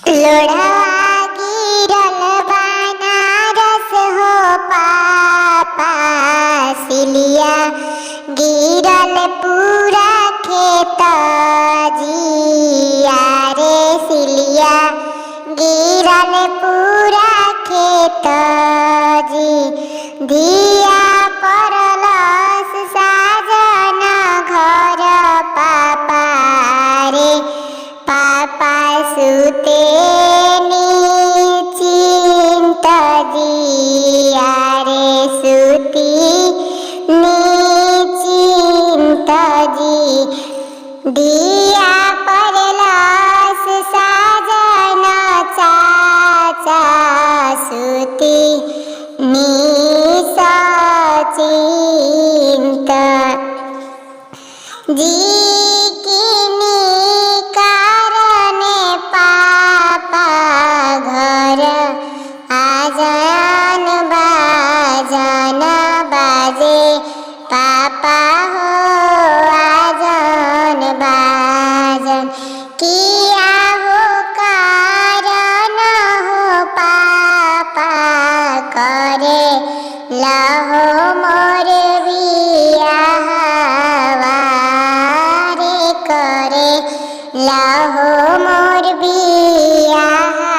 लोढ़वा गिरल बनारस हो पापा, सिलिया गिरल पूरा खेत जिया रे, सिलिया गिरल पूरा खेत जी। धिया परलस साजन घर पापा रे, पापा सुते निश्चिंत जिया रे, सुती निश्चिंत जी। दिया परलस साजन चाचा, सुती निश्चिंत जी। किनी कारणे पापा घर आजन बाजन बाजे, पापा हो आजन बाजन। किया हो कारण हो पापा, करे लहो मोर बियाहवा रे, करे लहो मोर बियाहवा।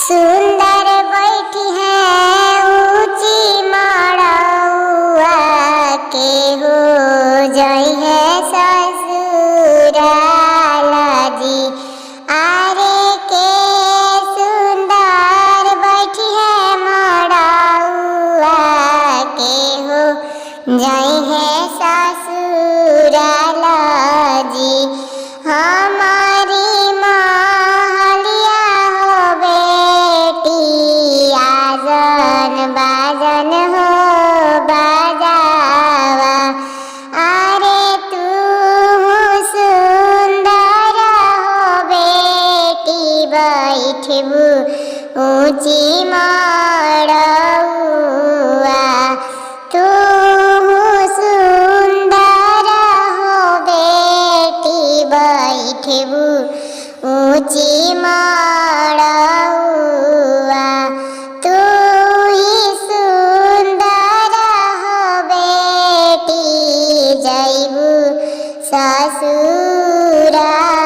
सुंदर बैठी है ऊंची मड़उआ, के हो जई है ससुराल जी। आरे के सुंदर बैठी है मड़उआ, के हो जई है ससुराल जी। हमारी महलिया हो बेटी, आजन बाजन हो बाजावा। अरे तू सुंदर हो बेटी, बैठबू ऊंची मड़उआ। तू सुंदर हो बेटी, बैठबू ऊंची मड़उआ। तू ही सुंदर हो बेटी, जइबू ससुराल।